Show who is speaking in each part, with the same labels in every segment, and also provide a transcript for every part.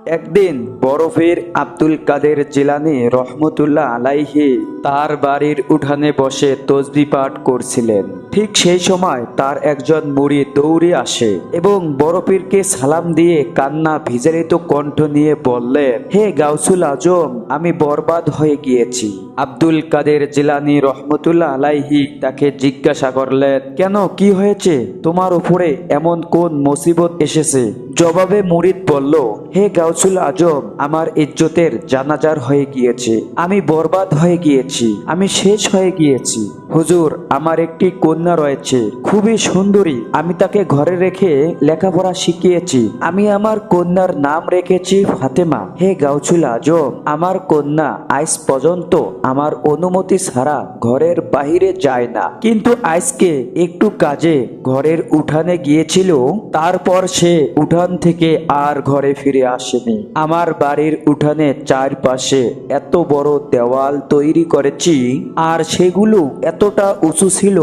Speaker 1: একদিন বরফের আব্দুল কাদের জিলানী রহমতুল্লাহ আলাইহি তার বাড়ির উঠানে বসে তসবিহ পাঠ করছিলেন। ঠিক সেই সময় তার একজন মুরিদ দৌড়ে আসে এবং বরফিরকে সালাম দিয়ে কান্না ভিজারিত কণ্ঠ নিয়ে বললেন, হে গাউসুল আজম, আমি বরবাদ হয়ে গিয়েছি। আব্দুল কাদের জিলানী রহমতুল্লাহ আলাইহি তাকে জিজ্ঞাসা করলেন, কেন, কি হয়েছে, তোমার উপরে এমন কোন মুসিবত এসেছে? জবাবে মুরিদ বলল, হে গাউসুল আজম, আমার ইজ্জতের জানাজার হয়ে গিয়েছে, আমি বরবাদ হয়ে গিয়েছি, আমি শেষ হয়ে গিয়েছি। হুজুর, আমার একটি কন্যা রয়েছে, খুবই সুন্দরী, আমি তাকে ঘরে রেখে লেখাপড়া শিখিয়েছি, আমি আমার কন্যার নাম রেখেছি ফাতেমা। হে গাউসুল আজম, আমার কন্যা আজ পর্যন্ত আমার অনুমতি ছাড়া ঘরের বাহিরে যায় না, কিন্তু আজকে একটু কাজে ঘরের উঠানে গিয়েছিল, তারপর সে উঠান থেকে আর ঘরে ফিরে আসেনি। আমার বাড়ির উঠানে চারপাশে এত বড় দেওয়াল তৈরি করেছি, আর সেগুলো এতটা উঁচু ছিল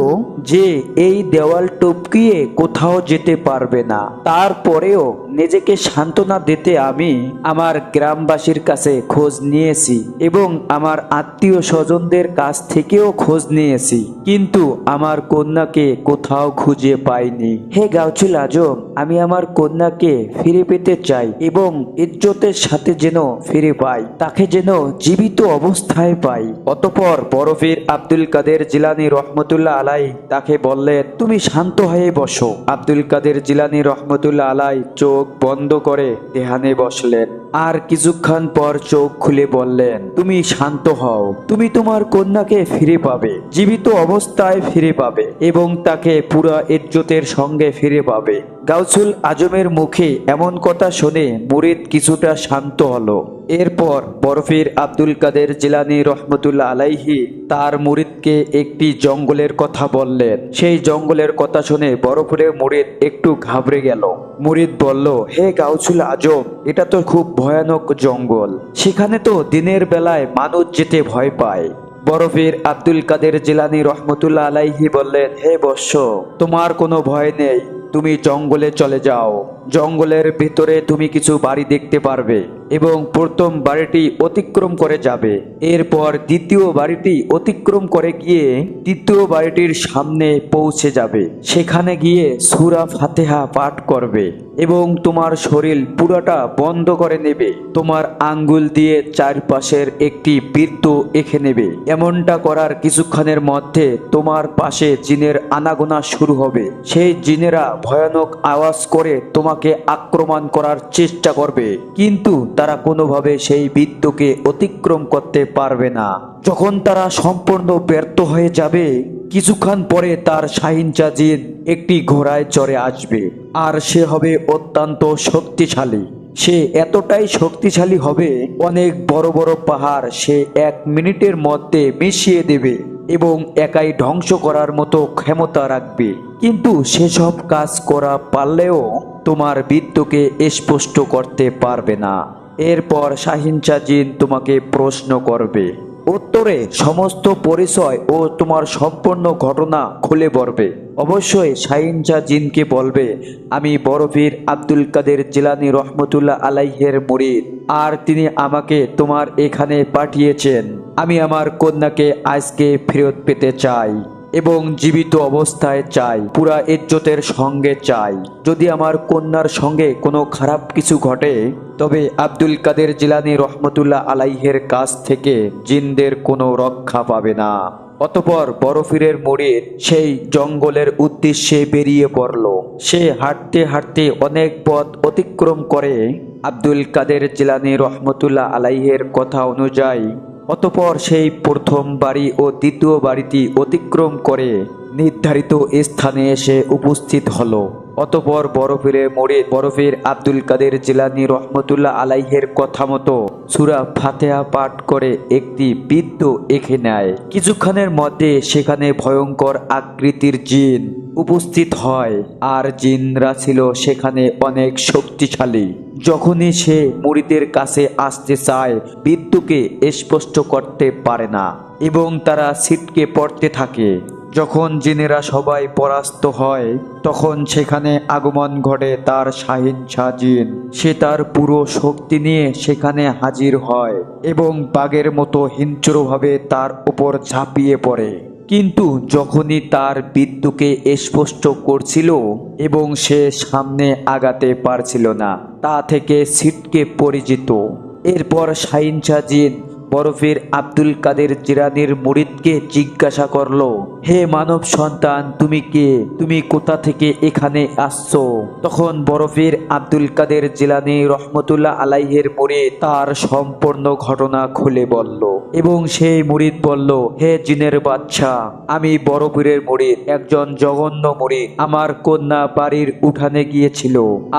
Speaker 1: যে এই দেওয়াল টপকিয়ে কোথাও যেতে পারবে না। তারপরেও নিজেকে সান্ত্বনা দিতে আমি আমার গ্রামবাসীর কাছে খোঁজ নিয়েছি এবং আমার আত্মীয় স্বজনদের কাছ থেকেও খোঁজ নিয়েছি, কিন্তু আমার কন্যাকে কোথাও খুঁজে পাইনি। হে গাউসুল আজম, আমি আমার কন্যাকে ফিরে পেতে চাই এবং ইজ্জতের সাথে যেন ফিরে পাই, তাকে যেন জীবিত অবস্থায় পাই। অতঃপর বরফির আব্দুল কাদের জিলানী রহমতুল্লাহ আলাই তাকে বললেন, তুমি শান্ত হয়ে বসো। আব্দুল কাদের জিলানী রহমতুল্লাহ আলাই চোখ বন্ধ করে ধ্যানে বসলেন, আর কিছুক্ষণ পর চোখ খুলে বললেন, তুমি শান্ত হও, তুমি তোমার কন্যাকে ফিরে পাবে, জীবিত অবস্থায় ফিরে পাবে এবং তাকে পুরা ইজ্জতের সঙ্গে ফিরে পাবে। গাউসুল আজমের মুখে এমন কথা শুনে মুরিদ কিছুটা শান্ত হলো। এরপর বরফির আব্দুল কাদের জিলানী রহমতুল্লাহ আলাইহি তার মুরিদকে একটি জঙ্গলের কথা বললেন। সেই জঙ্গলের কথা শুনে বরফিরের মুরিদ একটু ঘাবড়ে গেল। মুরিদ বলল, হে গাউসুল আজম, এটা তো খুব ভয়ানক জঙ্গল, সেখানে তো দিনের বেলায় মানুষ যেতে ভয় পায়। বরফির আব্দুল কাদের জিলানী রহমতুল্লাহ আলাইহি বললেন, হে বৎস, তোমার কোনো ভয় নেই, তুমি জঙ্গলে চলে যাও। জঙ্গলের ভিতরে তুমি কিছু বাড়ি দেখতে পারবে এবং প্রথম বাড়িটি অতিক্রম করে যাবে, এরপর দ্বিতীয় বাড়িটি অতিক্রম করে গিয়ে তৃতীয় বাড়িটির সামনে পৌঁছে যাবে। সেখানে গিয়ে সূরা ফাতিহা পাঠ করবে এবং তোমার শরীর পুরোটা বন্ধ করে নেবে, তোমার আঙ্গুল দিয়ে চারপাশের একটি বৃত্ত এঁকে নেবে। এমনটা করার কিছুক্ষণের মধ্যে তোমার পাশে জিনের আনাগোনা শুরু হবে। সেই জিনেরা ভয়ানক আওয়াজ করে তোমাকে আক্রমণ করার চেষ্টা করবে, কিন্তু তারা কোনোভাবে সেই বৃত্তকে অতিক্রম করতে পারবে না। যখন তারা সম্পূর্ণ ব্যর্থ হয়ে যাবে, কিছুক্ষণ পরে তার শাহিনচা জিন একটি ঘোড়ায় চড়ে আসবে, আর সে হবে অত্যন্ত শক্তিশালী। সে এতটাই শক্তিশালী হবে, অনেক বড় বড় পাহাড় সে 1 মিনিটের মধ্যে মিশিয়ে দেবে এবং একাই ধ্বংস করার মতো ক্ষমতা রাখবে। কিন্তু সেসব কাজ করা পারলেও তোমার বৃত্তকে স্পষ্ট করতে পারবে না। এরপর শাহিনচা জিন তোমাকে প্রশ্ন করবে, উত্তরে সমস্ত পরিচয় ও তোমার সম্পূর্ণ ঘটনা খুলে বলবে। অবশ্যই শাহিনচা জিনকে বলবে, আমি বরফির আব্দুল কাদের জিলানী রহমতুল্লাহ আলাইহের মুরিদ, আর তিনি আমাকে তোমার এখানে পাঠিয়েছেন। আমি আমার কন্যাকে আজকে ফেরত পেতে চাই এবং জীবিত অবস্থায় চাই, পুরা ইজ্জতের সঙ্গে চাই। যদি আমার কন্যার সঙ্গে কোনো খারাপ কিছু ঘটে, তবে আব্দুল কাদের জিলানী রহমতুল্লাহ আলাইহের কাছ থেকে জিনদের কোনো রক্ষা পাবে না। অতঃপর বরফিরের মুরিদ সেই জঙ্গলের উদ্দেশ্যে বেরিয়ে পড়ল। সে হাঁটতে হাঁটতে অনেক পথ অতিক্রম করে আব্দুল কাদের জিলানী রহমতুল্লাহ আলাইহের কথা অনুযায়ী অতঃপর সেই প্রথম বাড়ি ও দ্বিতীয় বাড়িটি অতিক্রম করে নির্ধারিত স্থানে এসে উপস্থিত হলো। অতঃপর বরফিরের মুরিদ বরফির আব্দুল কাদের জিলানী রহমতুল্লাহ আলাইহের কথা মতো সূরা ফাতিহা পাঠ করে একটি বৃত্ত এঁকে নেয়। কিছুক্ষণের মধ্যে সেখানে ভয়ঙ্কর আকৃতির জিন উপস্থিত হয়, আর জিনরা ছিল সেখানে অনেক শক্তিশালী। যখনই সে মুরিদের কাছে আসতে চায়, বৃত্তকে স্পষ্ট করতে পারে না এবং তারা ছিটকে পড়তে থাকে। যখন জিনেরা সবাই পরাস্ত হয় তখন সেখানে আগমন ঘটে তার শাহিনশাহ জিন। সে তার পুরো শক্তি নিয়ে সেখানে হাজির হয় এবং বাঘের মতো হিংস্রভাবে তার উপর ঝাঁপিয়ে পড়ে। কিন্তু যখনই তার বিদ্যুকে স্পষ্ট করছিল এবং সে সামনে আগাতে পারছিল না, তা থেকে ছিটকে পড়ে যেত। এরপর শাহিনশাহ জিন বরফের আব্দুল কাদের জিলানীর মুরিদকে জিজ্ঞাসা করলো, হে মানব সন্তান, তুমি কে? তুমি কোথা থেকে এখানে আসছো? তখন বরফের আব্দুল কাদের জিলানী রহমতুল্লাহ আলাইহের মুরিদ তার সম্পূর্ণ ঘটনা খুলে বলল এবং সেই মুরিদ বলল, হে জিনের বাদশা, আমি বরফের মুরিদ, একজন জঘন্য মুরিদ। আমার কন্যা বাড়ির উঠানে গিয়েছিল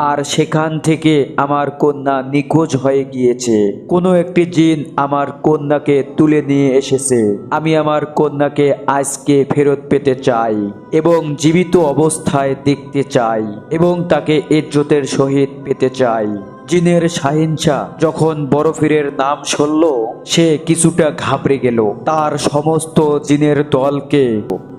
Speaker 1: আর সেখান থেকে আমার কন্যা নিখোঁজ হয়ে গিয়েছে। কোনো একটি জিন আমার কন্যাকে তুলে নিয়ে এসেছে। আমি আমার কন্যাকে আজকে ফেরত পেতে চাই এবং জীবিত অবস্থায় দেখতে চাই এবং তাকে ইজ্জতের সহিত পেতে চাই। জিনের শাহিনশাহ যখন বরফিরের নাম শুনল সে কিছুটা ঘাবড়ে গেল। তার সমস্ত জিনের দলকে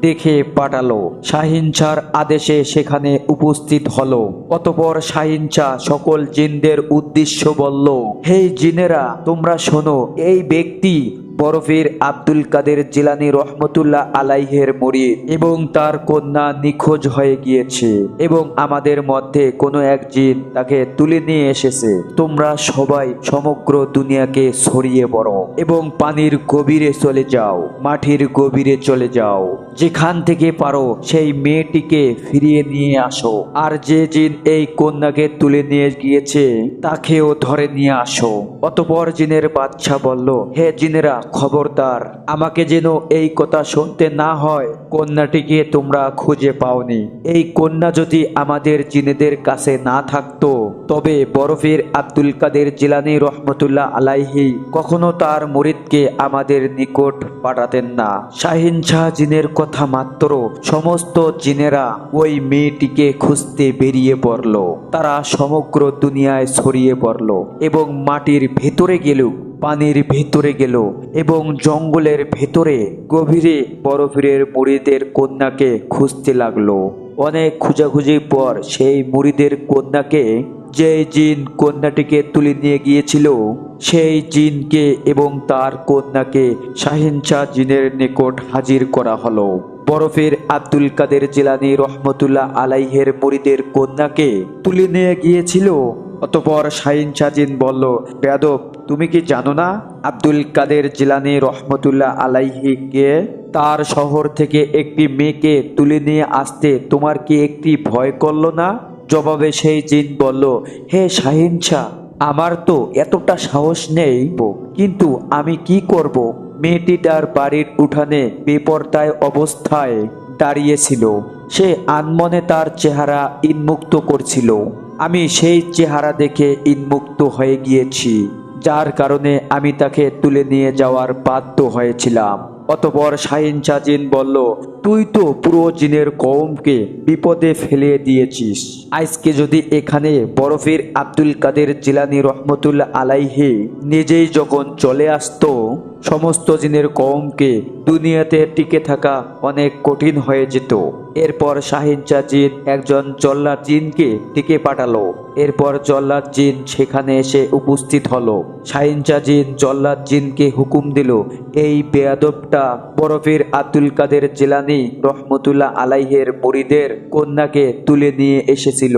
Speaker 1: দেখে পাঠালো। শাহিনশাহর আদেশে সেখানে উপস্থিত হলো। অতঃপর শাহিনশাহ সকল জিনদের উদ্দেশ্য বলল, হে জিনেরা, তোমরা শোনো, এই ব্যক্তি বরফের আব্দুল কাদের জিলানী রহমতুল্লাহ আলাইহের মুরিদ এবং তার কন্যা নিখোঁজ হয়ে গিয়েছে এবং আমাদের মধ্যে কোনো এক জিন তাকে তুলে নিয়ে এসেছে। তোমরা সবাই সমগ্র দুনিয়াকে ছড়িয়ে পড়ো এবং পানির গভীরে চলে যাও, মাটির গভীরে চলে যাও। যেখান থেকে পারো সেই মেয়েটিকে ফিরিয়ে নিয়ে আসো, আর যে জিন এই কন্যাকে তুলে নিয়ে গিয়েছে তাকেও ধরে নিয়ে আসো। অতঃপর জিনের বাদশা বলল, হে জিনেরা, খবরদার, আমাকে যেন এই কথা শুনতে না হয় কন্যাটিকে তোমরা খুঁজে পাওনি। এই কন্যা যদি আমাদের জিনেদের কাছে না থাকতো তবে বরফের আব্দুল কাদের জিলানী রহমতুল্লাহ আলাইহি কখনো তার মুরিদকে আমাদের নিকট পাঠাতেন না। শাহিনশাহ জিনের কথা মাত্র সমস্ত জিনেরা ওই মেয়েটিকে খুঁজতে বেরিয়ে পড়ল। তারা সমগ্র দুনিয়ায় ছড়িয়ে পড়ল এবং মাটির ভেতরে গেল, পানির ভেতরে গেল এবং জঙ্গলের ভেতরে গভীরে বরফের মুরিদের কন্যাকে খুঁজতে লাগলো। অনেক খোঁজাখুঁজির পর সেই মুরিদের কন্যাকে, যে জিন কন্যাটিকে তুলে নিয়ে গিয়েছিল, সেই জিনকে এবং তার কন্যাকে শাহিনশাহ জিনের নিকট হাজির করা হলো। বরফের আব্দুল কাদের জিলানী রহমতুল্লাহ আলাইহের মুরিদের কন্যাকে তুলে নিয়ে গিয়েছিল। অতঃপর শাহিনশাহ জিন বলল, বেয়াদব, তুমি কি জানো না আব্দুল কাদের জিলানী রহমতুল্লাহ আলাইহি কে? তার শহর থেকে একটি মেয়েকে তুলে নিয়ে আসতে তোমার কি একটি ভয় করল না? জবাবে সেই জিন বলল, হে শাহিনশাহ, আমার তো এতটা সাহস নেই, কিন্তু আমি কি করব? মেয়েটি তার বাড়ির উঠানে বেপরদায় অবস্থায় দাঁড়িয়েছিল। সে আনমনে তার চেহারা ইনমুক্ত করছিল। আমি সেই চেহারা দেখে ইনমুক্ত হয়ে গিয়েছি, যার কারণে আমি তাকে তুলে নিয়ে যাওয়ার বাধ্য হয়েছিলাম। অতঃপর শাহিনশাহ জিন বলল, তুই তো পুরো জিনের কওমকে বিপদে ফেলে দিয়েছিস। আজকে যদি এখানে বরফের আব্দুল কাদের জিলানী রহমতুল্লাহ আলাইহি নিজেই যখন চলে আসতো, সমস্ত জিনের কওমকে দুনিয়াতে টিকে থাকা অনেক কঠিন হয়ে যেত। এরপর শাহিনশাহ জিন একজন জল্লাদ জিনকে ডেকে পাঠালো। এরপর জল্লাদ জিন সেখানে এসে উপস্থিত হলো। শাহিনশাহ জিন জল্লাদ জিনকে হুকুম দিল, এই বেয়াদবটা বরফের আব্দুল কাদের জিলানী রহমতুল্লাহ আলাইহের মুরিদের কন্যাকে তুলে নিয়ে এসেছিল।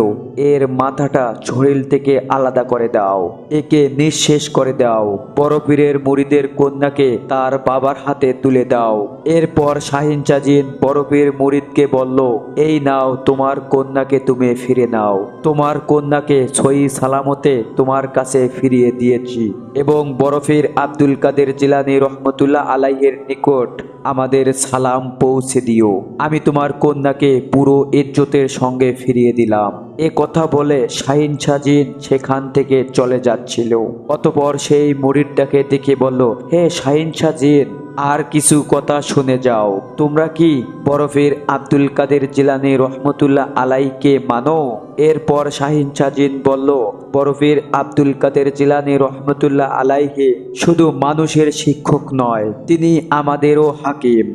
Speaker 1: এর মাথাটা শরীর থেকে আলাদা করে দাও, একে নিঃশেষ করে দাও। বরফের মুরিদের কন্যাকে তার বাবার হাতে তুলে দাও। এরপর শাহিনশাহ জিন বরফের মুরিদকে বলল, এই নাও, তোমার কন্যাকে তুমি ফিরে নাও। তোমার কন্যাকে সহি সালামতে তোমার কাছে ফিরিয়ে দিয়েছি এবং বরফের আব্দুল কাদের জিলানী রহমতুল্লাহ আলাইহের নিকট আমাদের সালাম পৌঁছে দিও। আমি তোমার কন্যাকে পুরো ইজ্জতের সঙ্গে ফিরিয়ে দিলাম। এ কথা বলে শাহিনশাহ জিন সেখান থেকে চলে যাচ্ছিল। অতঃপর সেই মুরিদটাকে দেখে বলল, হে শাহিনশাহ জিন, আর কিছু কথা শুনে যাও। তোমরা কি বরফের আব্দুল কাদের জিলানী রহমতুল্লাহ আলাইকে মানো? এরপর শাহিনশাহ জিন বলল, বরফের আব্দুল কাদের জিলানী রহমতুল্লাহ আলাইহি শুধু মানুষের শিক্ষক নয়, তিনি আমাদেরও হাকিম।